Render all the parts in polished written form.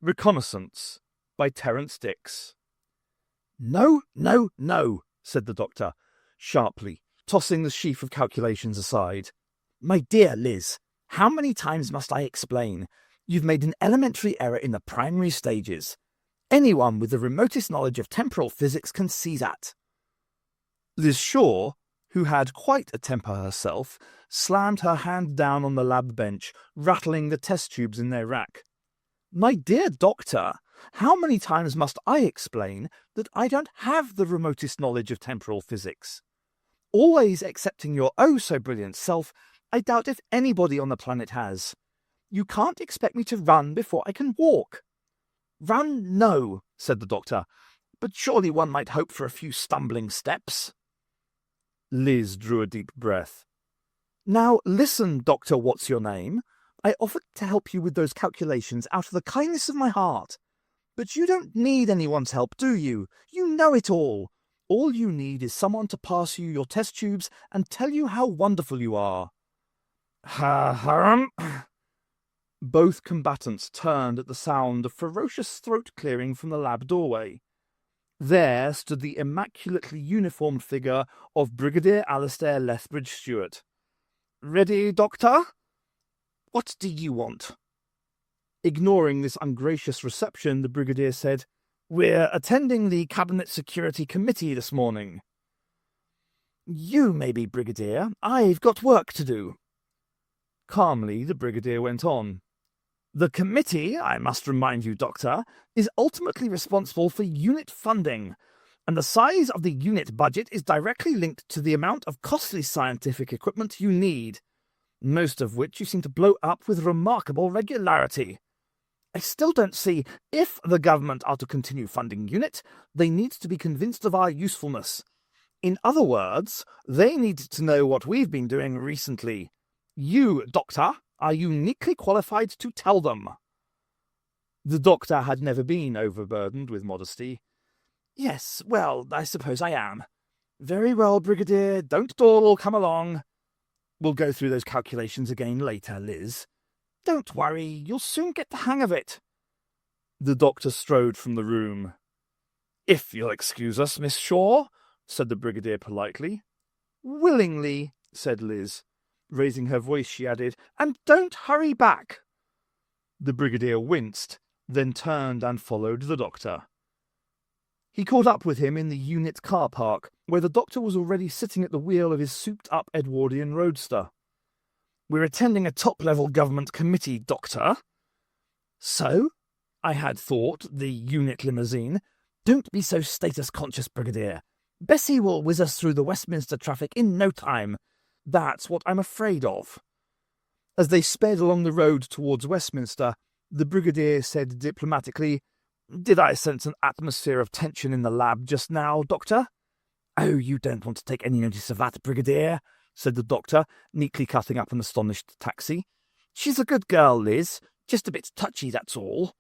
Reconnaissance by Terence Dix. No, no, no, said the doctor, sharply, tossing the sheaf of calculations aside. My dear Liz, how many times must I explain? You've made an elementary error in the primary stages. Anyone with the remotest knowledge of temporal physics can see that. Liz Shaw, who had quite a temper herself, slammed her hand down on the lab bench, rattling the test tubes in their rack. My dear doctor, how many times must I explain that I don't have the remotest knowledge of temporal physics? Always excepting your oh-so-brilliant self, I doubt if anybody on the planet has. You can't expect me to run before I can walk. Run, no, said the doctor, but surely one might hope for a few stumbling steps. Liz drew a deep breath. Now listen, Doctor What's-Your-Name. I offered to help you with those calculations out of the kindness of my heart. But you don't need anyone's help, do you? You know it all. All you need is someone to pass you your test tubes and tell you how wonderful you are. Both combatants turned at the sound of ferocious throat-clearing from the lab doorway. There stood the immaculately uniformed figure of Brigadier Alistair Lethbridge-Stewart. Ready, Doctor? What do you want? Ignoring this ungracious reception, the Brigadier said, We're attending the Cabinet Security Committee this morning. You may be, Brigadier. I've got work to do. Calmly, the Brigadier went on. The committee, I must remind you, Doctor, is ultimately responsible for unit funding, and the size of the unit budget is directly linked to the amount of costly scientific equipment you need, most of which you seem to blow up with remarkable regularity. I still don't see, if the government are to continue funding UNIT, they need to be convinced of our usefulness. In other words, they need to know what we've been doing recently. You, Doctor, are uniquely qualified to tell them. The doctor had never been overburdened with modesty. Yes, well, I suppose I am. Very well, Brigadier, don't dawdle, come along. We'll go through those calculations again later, Liz. Don't worry, you'll soon get the hang of it. The doctor strode from the room. If you'll excuse us, Miss Shaw, said the Brigadier politely. Willingly, said Liz. Raising her voice, she added, and don't hurry back. The Brigadier winced, then turned and followed the doctor. He caught up with him in the unit car park, where the doctor was already sitting at the wheel of his souped-up Edwardian roadster. We're attending a top-level government committee, Doctor. So? I had thought, the unit limousine. Don't be so status-conscious, Brigadier. Bessie will whiz us through the Westminster traffic in no time. That's what I'm afraid of. As they sped along the road towards Westminster, the Brigadier said diplomatically, Did I sense an atmosphere of tension in the lab just now, Doctor? Oh, you don't want to take any notice of that, Brigadier, said the doctor, neatly cutting up an astonished taxi. She's a good girl, Liz. Just a bit touchy, that's all.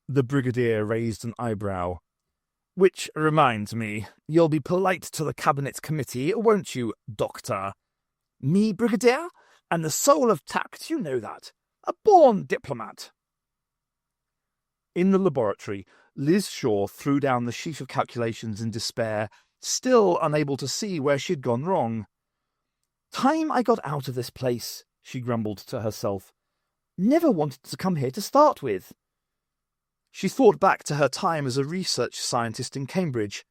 The Brigadier raised an eyebrow. Which reminds me, you'll be polite to the Cabinet Committee, won't you, Doctor? Me, Brigadier? And the soul of tact, you know that. A born diplomat. In the laboratory, Liz Shaw threw down the sheaf of calculations in despair, still unable to see where she'd gone wrong. Time I got out of this place, she grumbled to herself. Never wanted to come here to start with. She thought back to her time as a research scientist in Cambridge,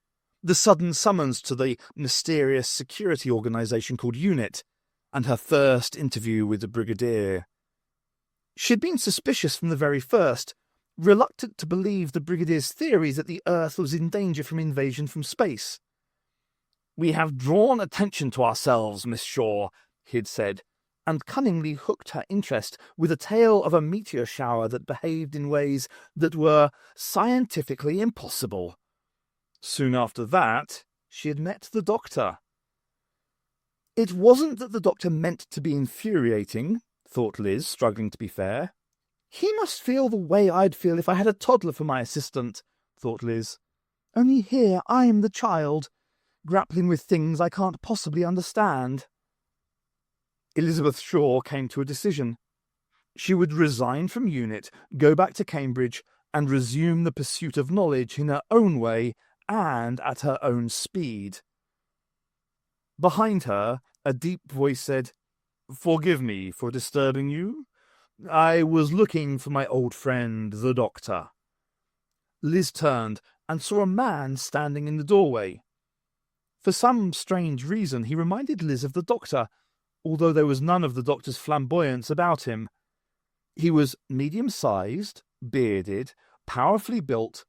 the sudden summons to the mysterious security organisation called UNIT, and her first interview with the Brigadier. She'd been suspicious from the very first, reluctant to believe the Brigadier's theories that the Earth was in danger from invasion from space. We have drawn attention to ourselves, Miss Shaw, he'd said, and cunningly hooked her interest with a tale of a meteor shower that behaved in ways that were scientifically impossible. Soon after that, she had met the doctor. It wasn't that the doctor meant to be infuriating, thought Liz, struggling to be fair. He must feel the way I'd feel if I had a toddler for my assistant, thought Liz. Only here I'm the child, grappling with things I can't possibly understand. Elizabeth Shaw came to a decision. She would resign from UNIT, go back to Cambridge, and resume the pursuit of knowledge in her own way and at her own speed. Behind her, a deep voice said, "Forgive me for disturbing you. I was looking for my old friend, the Doctor." Liz turned and saw a man standing in the doorway. For some strange reason, he reminded Liz of the Doctor, although there was none of the Doctor's flamboyance about him. He was medium-sized, bearded, powerfully built,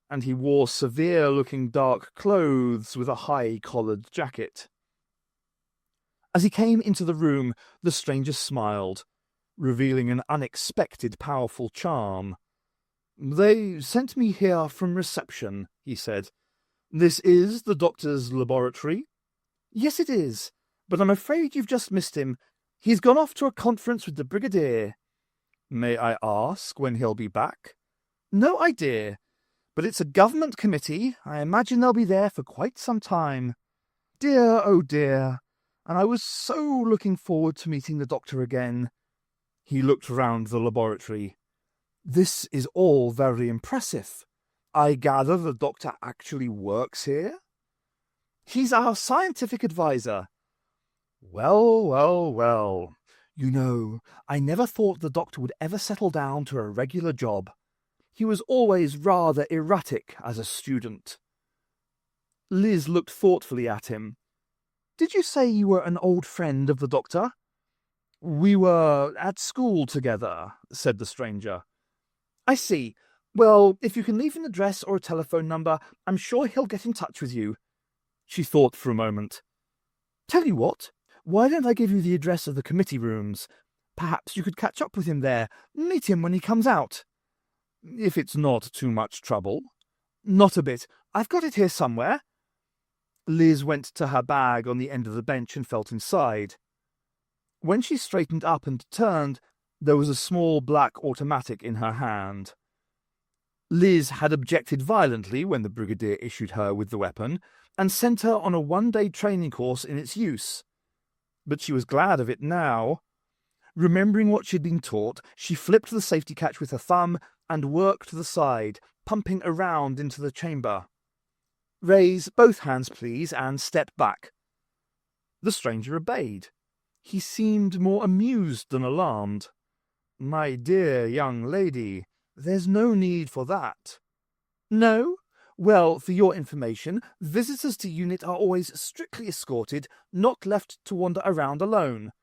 and he wore severe-looking dark clothes with a high-collared jacket. As he came into the room, the stranger smiled, revealing an unexpected powerful charm. "They sent me here from reception," he said. "This is the Doctor's laboratory?" "Yes, it is, but I'm afraid you've just missed him. He's gone off to a conference with the Brigadier." "May I ask when he'll be back?" "No idea, but it's a government committee. I imagine they'll be there for quite some time. Dear, oh dear, and I was so looking forward to meeting the Doctor again." He looked round the laboratory. "This is all very impressive. I gather the Doctor actually works here?" "He's our scientific advisor." "Well, well, well. You know, I never thought the Doctor would ever settle down to a regular job. He was always rather erratic as a student." Liz looked thoughtfully at him. "Did you say you were an old friend of the Doctor?" "We were at school together," said the stranger. "I see. Well, if you can leave an address or a telephone number, I'm sure he'll get in touch with you." She thought for a moment. "Tell you what, why don't I give you the address of the committee rooms? Perhaps you could catch up with him there, meet him when he comes out." "If it's not too much trouble." "Not a bit. I've got it here somewhere." Liz went to her bag on the end of the bench and felt inside. When she straightened up and turned, there was a small black automatic in her hand. Liz had objected violently when the Brigadier issued her with the weapon and sent her on a one-day training course in its use. But she was glad of it now. Remembering what she'd been taught, she flipped the safety catch with her thumb and worked the side, pumping around into the chamber. "Raise both hands, please, and step back." The stranger obeyed. He seemed more amused than alarmed. "My dear young lady, there's no need for that." "No? Well, for your information, visitors to unit are always strictly escorted, not left to wander around alone.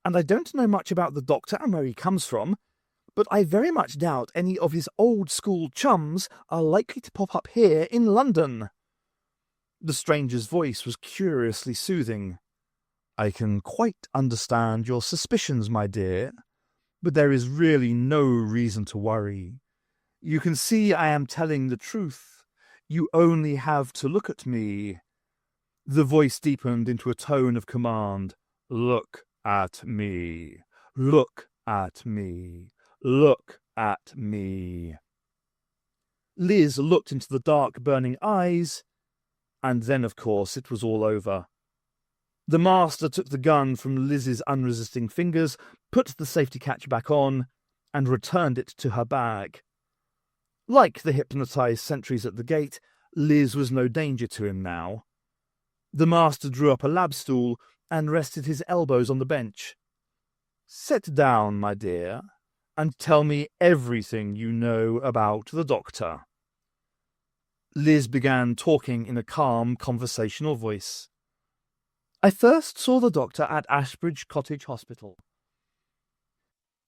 And I don't know much about the Doctor and where he comes from, but I very much doubt any of his old-school chums are likely to pop up here in London." The stranger's voice was curiously soothing. "I can quite understand your suspicions, my dear, but there is really no reason to worry. You can see I am telling the truth. You only have to look at me." The voice deepened into a tone of command. "Look at me. Look at me. Look at me." Liz looked into the dark, burning eyes, and then, of course, it was all over. The Master took the gun from Liz's unresisting fingers, put the safety catch back on, and returned it to her bag. Like the hypnotized sentries at the gate, Liz was no danger to him now. The Master drew up a lab stool and rested his elbows on the bench. "Sit down, my dear, and tell me everything you know about the Doctor." Liz began talking in a calm, conversational voice. "I first saw the Doctor at Ashbridge Cottage Hospital.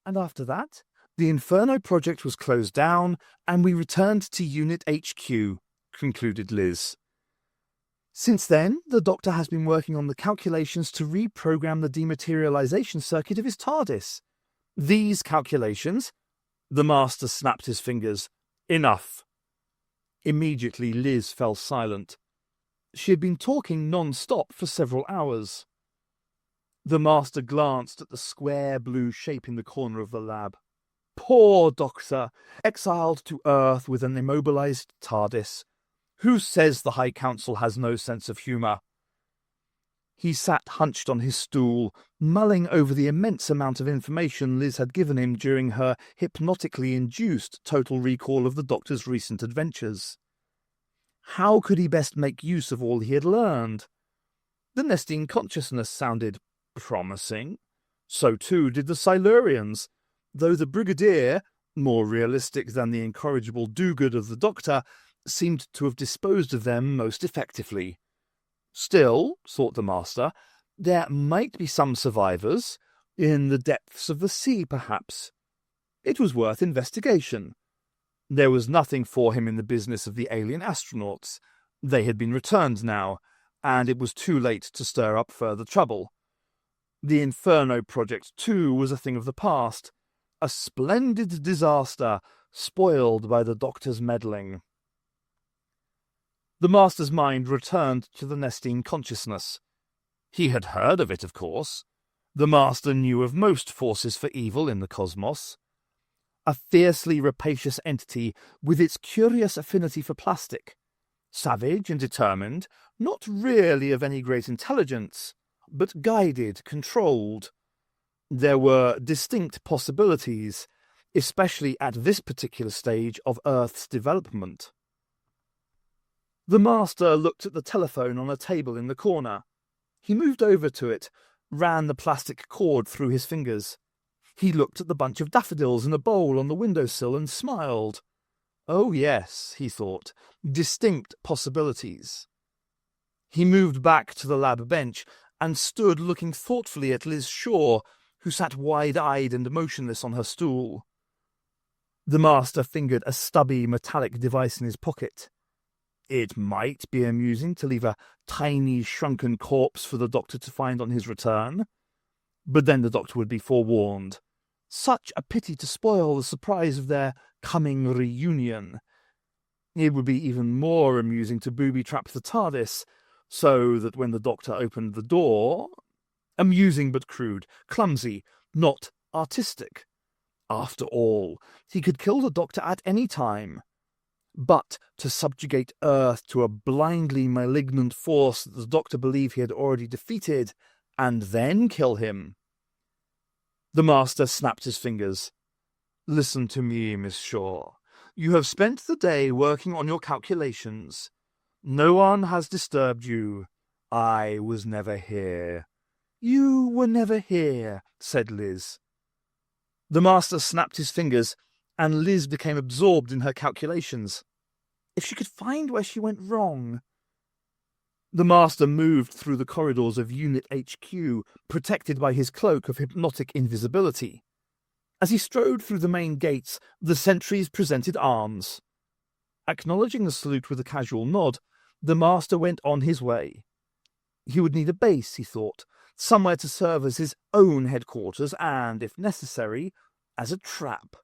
And after that, the Inferno project was closed down, and we returned to Unit HQ," concluded Liz. "Since then, the Doctor has been working on the calculations to reprogram the dematerialization circuit of his TARDIS. These calculations—" The Master snapped his fingers. "Enough." Immediately, Liz fell silent. She had been talking non-stop for several hours. The Master glanced at the square blue shape in the corner of the lab. Poor Doctor, exiled to Earth with an immobilized TARDIS. Who says the High Council has no sense of humour? He sat hunched on his stool, mulling over the immense amount of information Liz had given him during her hypnotically induced total recall of the Doctor's recent adventures. How could he best make use of all he had learned? The nesting consciousness sounded promising. So too did the Silurians, though the Brigadier, more realistic than the incorrigible do-good of the Doctor, seemed to have disposed of them most effectively. Still, thought the Master, there might be some survivors, in the depths of the sea perhaps. It was worth investigation. There was nothing for him in the business of the alien astronauts. They had been returned now, and it was too late to stir up further trouble. The Inferno project, too, was a thing of the past, a splendid disaster spoiled by the Doctor's meddling. The Master's mind returned to the nesting consciousness. He had heard of it, of course. The Master knew of most forces for evil in the cosmos. A fiercely rapacious entity with its curious affinity for plastic. Savage and determined, not really of any great intelligence, but guided, controlled. There were distinct possibilities, especially at this particular stage of Earth's development. The Master looked at the telephone on a table in the corner. He moved over to it, ran the plastic cord through his fingers. He looked at the bunch of daffodils in a bowl on the windowsill and smiled. Oh yes, he thought, distinct possibilities. He moved back to the lab bench and stood looking thoughtfully at Liz Shaw, who sat wide-eyed and motionless on her stool. The Master fingered a stubby metallic device in his pocket. It might be amusing to leave a tiny, shrunken corpse for the Doctor to find on his return. But then the Doctor would be forewarned. Such a pity to spoil the surprise of their coming reunion. It would be even more amusing to booby-trap the TARDIS, so that when the Doctor opened the door... Amusing but crude, clumsy, not artistic. After all, he could kill the Doctor at any time. But to subjugate Earth to a blindly malignant force that the Doctor believed he had already defeated, and then kill him. The Master snapped his fingers. Listen to me, Miss Shaw. You have spent the day working on your calculations. No one has disturbed you. I was never here. You were never here, said Liz. The Master snapped his fingers, and Liz became absorbed in her calculations. If she could find where she went wrong... The Master moved through the corridors of Unit HQ, protected by his cloak of hypnotic invisibility. As he strode through the main gates, the sentries presented arms. Acknowledging the salute with a casual nod, the Master went on his way. He would need a base, he thought, somewhere to serve as his own headquarters and, if necessary, as a trap.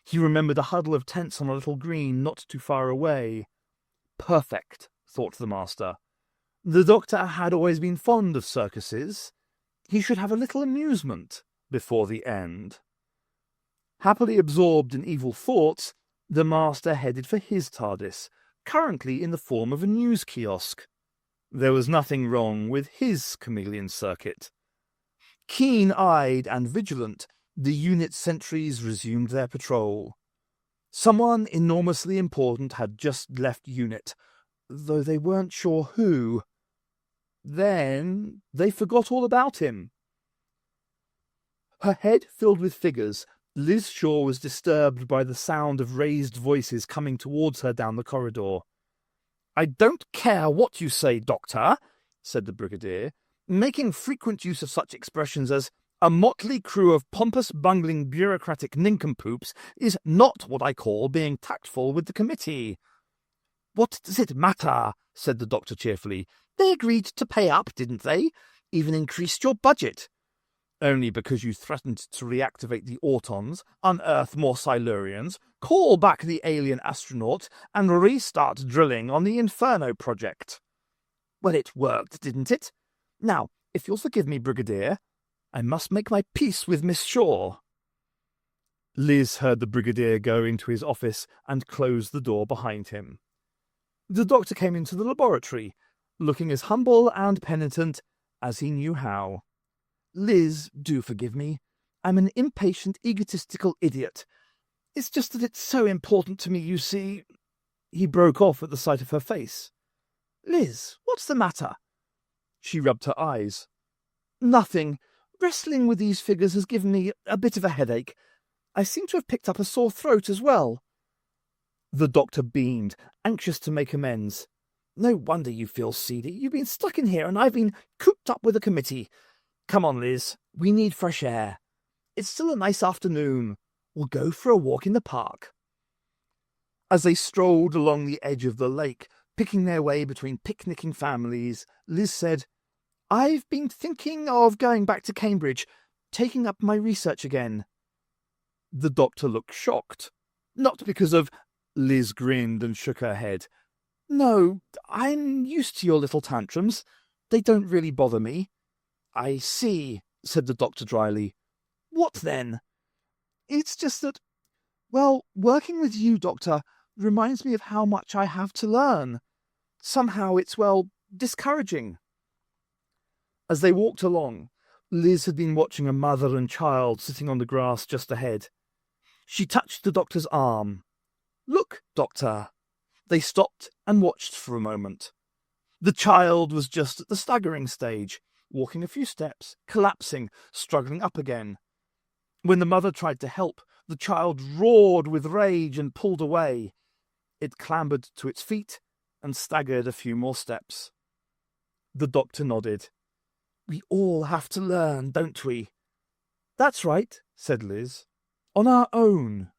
He remembered a huddle of tents on a little green not too far away. Perfect, thought the Master. The Doctor had always been fond of circuses. He should have a little amusement before the end. Happily absorbed in evil thoughts, the Master headed for his TARDIS, currently in the form of a news kiosk. There was nothing wrong with his chameleon circuit. Keen-eyed and vigilant, the unit sentries resumed their patrol. Someone enormously important had just left unit, though they weren't sure who. Then they forgot all about him. Her head filled with figures, Liz Shaw was disturbed by the sound of raised voices coming towards her down the corridor. "I don't care what you say, Doctor," said the Brigadier, making frequent use of such expressions as "a motley crew of pompous, bungling, bureaucratic nincompoops is not what I call being tactful with the committee." "What does it matter?" said the Doctor cheerfully. "They agreed to pay up, didn't they? Even increased your budget." "Only because you threatened to reactivate the Autons, unearth more Silurians, call back the alien astronaut, and restart drilling on the Inferno project." "Well, it worked, didn't it? Now, if you'll forgive me, Brigadier, I must make my peace with Miss Shaw." Liz heard the Brigadier go into his office and close the door behind him. The Doctor came into the laboratory, looking as humble and penitent as he knew how. Liz, do forgive me. I'm an impatient, egotistical idiot. It's just that it's so important to me, you see. He broke off at the sight of her face. Liz, what's the matter? She rubbed her eyes. Nothing. Wrestling with these figures has given me a bit of a headache. I seem to have picked up a sore throat as well. The doctor beamed, anxious to make amends. No wonder you feel seedy. You've been stuck in here and I've been cooped up with a committee. Come on, Liz. We need fresh air. It's still a nice afternoon. We'll go for a walk in the park. As they strolled along the edge of the lake, picking their way between picnicking families, Liz said, I've been thinking of going back to Cambridge, taking up my research again. The doctor looked shocked. Not because of... Liz grinned and shook her head. No, I'm used to your little tantrums. They don't really bother me. I see, said the doctor dryly. What then? It's just that, well, working with you, Doctor, reminds me of how much I have to learn. Somehow it's, well, discouraging. As they walked along, Liz had been watching a mother and child sitting on the grass just ahead. She touched the doctor's arm. Look, Doctor. They stopped and watched for a moment. The child was just at the staggering stage, walking a few steps, collapsing, struggling up again. When the mother tried to help, the child roared with rage and pulled away. It clambered to its feet and staggered a few more steps. The doctor nodded. We all have to learn, don't we? That's right, said Liz. On our own.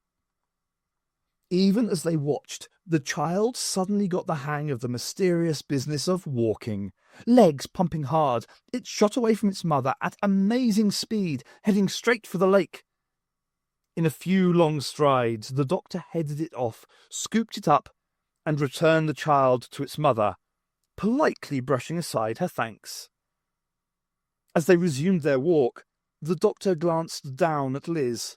Even as they watched, the child suddenly got the hang of the mysterious business of walking. Legs pumping hard, it shot away from its mother at amazing speed, heading straight for the lake. In a few long strides, the doctor headed it off, scooped it up, and returned the child to its mother, politely brushing aside her thanks. As they resumed their walk, the doctor glanced down at Liz.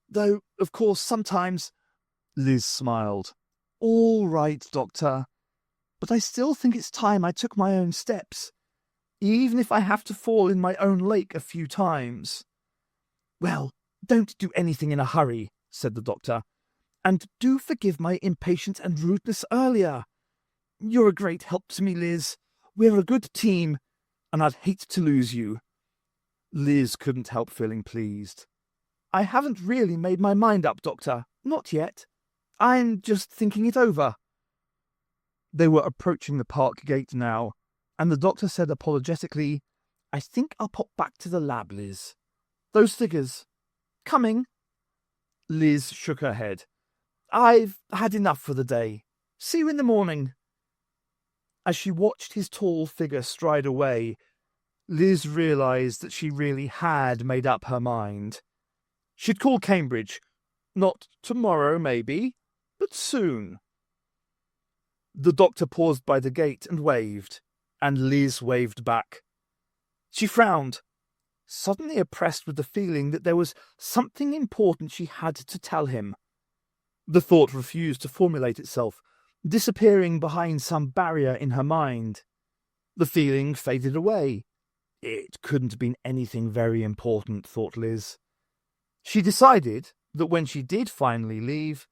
Though, of course, sometimes... Liz smiled. All right, Doctor. But I still think it's time I took my own steps, even if I have to fall in my own lake a few times. Well, don't do anything in a hurry, said the doctor, and do forgive my impatience and rudeness earlier. You're a great help to me, Liz. We're a good team, and I'd hate to lose you. Liz couldn't help feeling pleased. I haven't really made my mind up, Doctor. Not yet. I'm just thinking it over. They were approaching the park gate now, and the doctor said apologetically, I think I'll pop back to the lab, Liz. Those figures. Coming? Liz shook her head. I've had enough for the day. See you in the morning. As she watched his tall figure stride away, Liz realised that she really had made up her mind. She'd call Cambridge. Not tomorrow, maybe, but soon. The doctor paused by the gate and waved, and Liz waved back. She frowned, suddenly oppressed with the feeling that there was something important she had to tell him. The thought refused to formulate itself, disappearing behind some barrier in her mind. The feeling faded away. It couldn't have been anything very important, thought Liz. She decided that when she did finally leave,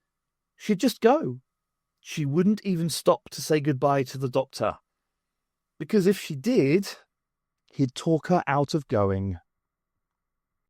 she'd just go. She wouldn't even stop to say goodbye to the doctor, because if she did, he'd talk her out of going.